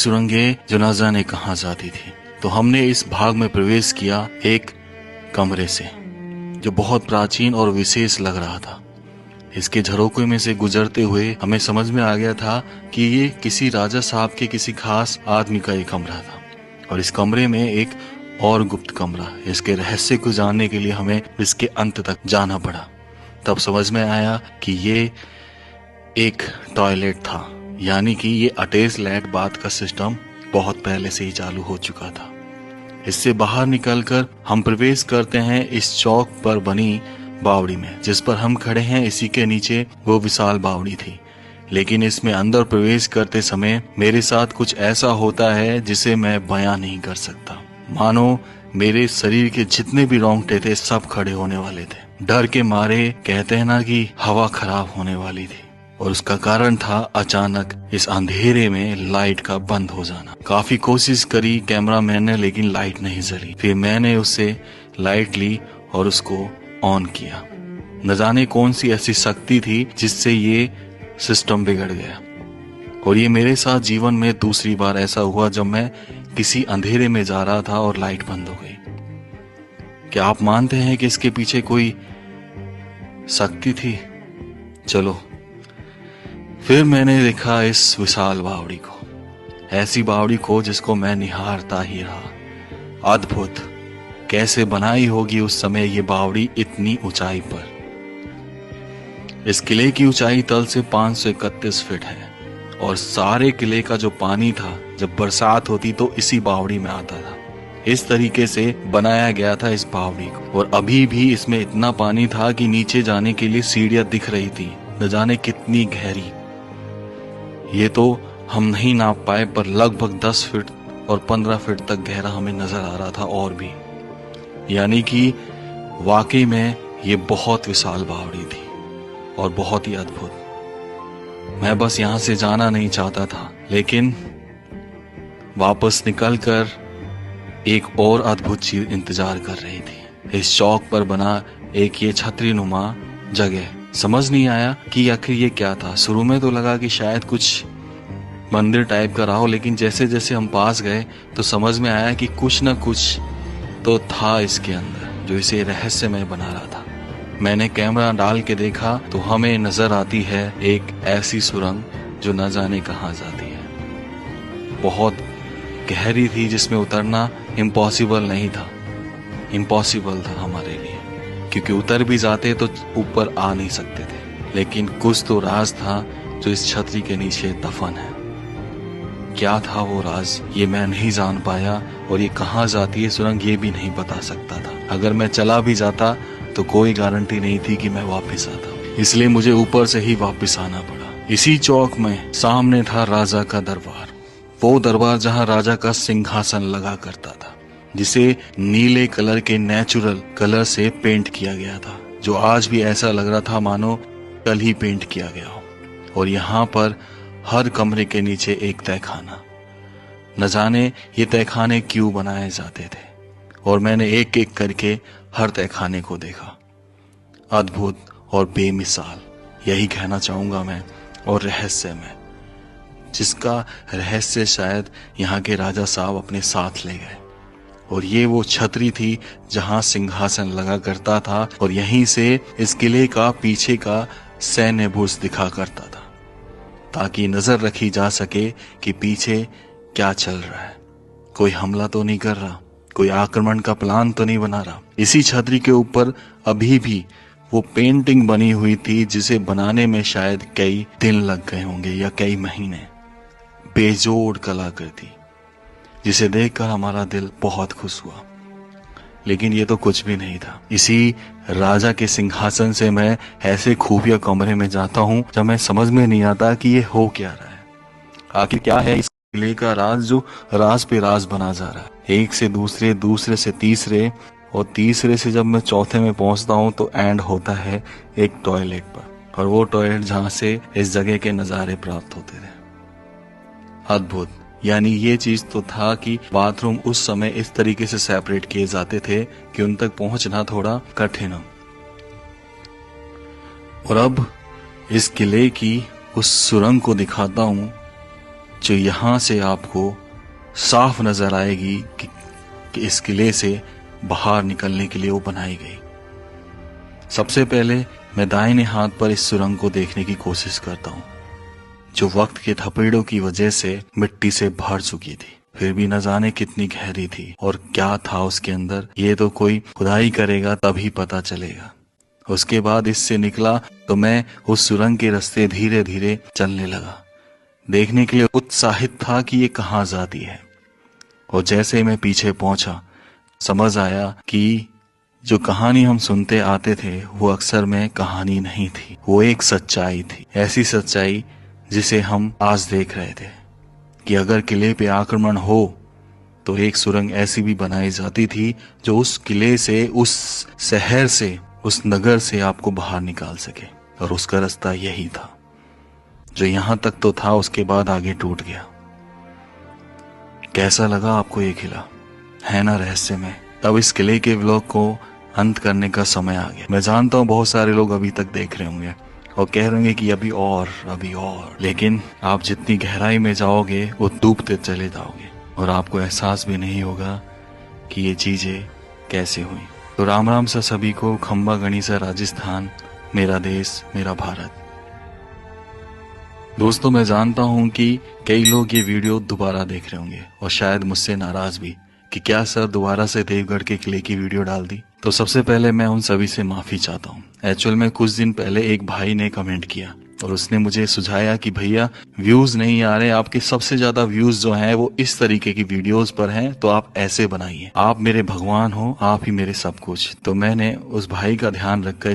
सुरंगें जो न जाने कहां जाती थी। तो हमने इस भाग में प्रवेश किया एक कमरे से जो बहुत प्राचीन और विशेष लग रहा था। इसके झरोखे में से गुजरते हुए हमें समझ में आ गया था कि ये किसी राजा साहब के किसी खास आदमी का एक कमरा था। और इस कमरे में एक और गुप्त कमरा, इसके रहस्य को जानने के लिए हमें इसके अंत तक जाना पड़ा। तब समझ में आया कि ये एक टॉयलेट था, यानी कि ये अटैच लैट बाथ का सिस्टम बहुत पहले से ही चालू हो चुका था। इससे बाहर निकलकर हम प्रवेश करते हैं इस चौक पर बनी बावड़ी में, जिस पर हम खड़े हैं। इसी के नीचे वो विशाल बावड़ी थी। लेकिन इसमें अंदर प्रवेश करते समय मेरे साथ कुछ ऐसा होता है जिसे मैं बयां नहीं कर सकता। मानो मेरे शरीर के जितने भी रोंगटे थे सब खड़े होने वाले थे। डर के मारे कहते हैं ना कि हवा खराब होने वाली थी। और उसका कारण था अचानक इस अंधेरे में लाइट का बंद हो जाना। काफी कोशिश करी कैमरामैन ने, लेकिन लाइट नहीं जली। फिर मैंने उससे लाइट ली और उसको ऑन किया। न जाने कौन सी ऐसी शक्ति थी जिससे ये सिस्टम बिगड़ गया। और ये मेरे साथ जीवन में दूसरी बार ऐसा हुआ जब मैं किसी अंधेरे में जा रहा था और लाइट बंद हो गई। क्या आप मानते हैं कि इसके पीछे कोई शक्ति थी? चलो, फिर मैंने देखा इस विशाल बावड़ी को, ऐसी बावड़ी को जिसको मैं निहारता ही रहा। अद्भुत, कैसे बनाई होगी उस समय ये बावड़ी इतनी ऊंचाई पर। इस किले की ऊंचाई तल से 531 फीट है। और सारे किले का जो पानी था जब बरसात होती तो इसी बावड़ी में आता था। इस तरीके से बनाया गया था इस बावड़ी को। और अभी भी इसमें इतना पानी था कि नीचे जाने के लिए सीढ़ियां दिख रही थी, न जाने कितनी गहरी। ये तो हम नहीं नाप पाए, पर लगभग 10 फीट और 15 फीट तक गहरा हमें नजर आ रहा था। और भी यानी कि वाकई में ये बहुत विशाल बावड़ी थी और बहुत ही अद्भुत। मैं बस यहां से जाना नहीं चाहता था, लेकिन वापस निकलकर एक और अद्भुत चीज इंतजार कर रही थी। इस चौक पर बना एक ये छतरी नुमा जगह। समझ नहीं आया कि आखिर ये क्या था। शुरू में तो लगा कि शायद कुछ मंदिर टाइप का रहा हो, लेकिन जैसे जैसे हम पास गए तो समझ में आया कि कुछ न कुछ तो था इसके अंदर जो इसे रहस्यमय बना रहा था। मैंने कैमरा डाल के देखा तो हमें नजर आती है एक ऐसी सुरंग जो न जाने कहां जाती है। बहुत गहरी थी, जिसमें उतरना इम्पॉसिबल नहीं था। इम्पॉसिबल था हमारे लिए, क्योंकि उतर भी जाते तो ऊपर आ नहीं सकते थे। लेकिन कुछ तो राज था जो इस छतरी के नीचे दफन है। क्या था वो राज, ये मैं नहीं जान पाया। और ये कहां जाती है सुरंग, ये भी नहीं बता सकता था। अगर मैं चला भी जाता तो कोई गारंटी नहीं थी कि मैं वापस आता। इसलिए मुझे ऊपर से ही वापस आना पड़ा। इसी चौक में सामने था राजा का दरबार। वो दरबार जहां राजा का सिंहासन लगा करता था, जिसे नीले कलर के नेचुरल कलर से पेंट किया गया था, जो आज भी ऐसा लग रहा था मानो कल ही पेंट किया गया हो। और यहाँ पर हर कमरे के नीचे एक तहखाना। न जाने ये तहखाने क्यों बनाए जाते थे। और मैंने एक एक करके हर तहखाने को देखा। अद्भुत और बेमिसाल, यही कहना चाहूंगा मैं। और रहस्य में, जिसका रहस्य शायद यहाँ के राजा साहब अपने साथ ले गए। और ये वो छतरी थी जहां सिंहासन लगा करता था, और यहीं से इस किले का पीछे का सैन्य बुर्ज दिखा करता था, ताकि नजर रखी जा सके कि पीछे क्या चल रहा है। कोई हमला तो नहीं कर रहा, कोई आक्रमण का प्लान तो नहीं बना रहा। इसी छतरी के ऊपर अभी भी वो पेंटिंग बनी हुई थी, जिसे बनाने में शायद कई दिन लग गए होंगे या कई महीने। बेजोड़ कलाकृति, जिसे देखकर हमारा दिल बहुत खुश हुआ। लेकिन ये तो कुछ भी नहीं था। इसी राजा के सिंहासन से मैं ऐसे खुफिया कमरे में जाता हूँ जब मैं समझ में नहीं आता कि ये हो क्या रहा है। आखिर क्या है इस किले का राज जो राज पे राज बना जा रहा है। एक से दूसरे, दूसरे से तीसरे, और तीसरे से जब मैं चौथे में पहुंचता हूँ तो एंड होता है एक टॉयलेट पर। और वो टॉयलेट जहां से इस जगह के नजारे प्राप्त होते थे। अद्भुत, यानी ये चीज तो था कि बाथरूम उस समय इस तरीके से सेपरेट किए जाते थे कि उन तक पहुंचना थोड़ा कठिन हो। और अब इस किले की उस सुरंग को दिखाता हूं जो यहाँ से आपको साफ नजर आएगी कि इस किले से बाहर निकलने के लिए वो बनाई गई। सबसे पहले मैं दाहिने हाथ पर इस सुरंग को देखने की कोशिश करता हूँ, जो वक्त के थपेड़ों की वजह से मिट्टी से भर चुकी थी। फिर भी न जाने कितनी गहरी थी और क्या था उसके अंदर, ये तो कोई खुदाई करेगा तभी पता चलेगा। उसके बाद इससे निकला तो मैं उस सुरंग के रास्ते धीरे धीरे चलने लगा, देखने के लिए उत्साहित था कि ये कहाँ जाती है। और जैसे मैं पीछे पहुंचा, समझ आया कि जो कहानी हम सुनते आते थे वो अक्सर में कहानी नहीं थी, वो एक सच्चाई थी। ऐसी सच्चाई जिसे हम आज देख रहे थे कि अगर किले पे आक्रमण हो तो एक सुरंग ऐसी भी बनाई जाती थी जो उस किले से, उस शहर से, उस नगर से आपको बाहर निकाल सके। और उसका रास्ता यही था, जो यहां तक तो था, उसके बाद आगे टूट गया। कैसा लगा आपको ये किला, है ना रहस्यमय? अब इस किले के व्लॉग को अंत करने का समय आ गया। मैं जानता हूँ बहुत सारे लोग अभी तक देख रहे होंगे और कह रहे होंगे कि अभी और, लेकिन आप जितनी गहराई में जाओगे वो डूबते चले जाओगे और आपको एहसास भी नहीं होगा कि ये चीजें कैसे हुई। तो राम राम सा सभी को। खंबा गणिसा राजस्थान, मेरा देश मेरा भारत। दोस्तों, मैं जानता हूं कि कई लोग ये वीडियो दोबारा देख रहे होंगे और शायद मुझसे नाराज भी कि क्या सर दोबारा से देवगढ़ के किले की वीडियो डाल दी। तो सबसे पहले मैं उन सभी से माफी चाहता हूँ। एक्चुअल में कुछ दिन पहले एक भाई ने कमेंट किया और उसने मुझे सुझाया कि भैया व्यूज नहीं आ रहे, आपके सबसे ज्यादा व्यूज जो हैं वो इस तरीके की वीडियोस पर हैं, तो आप ऐसे बनाइए। आप मेरे भगवान हो, आप ही मेरे सब कुछ। तो मैंने उस भाई का ध्यान रखकर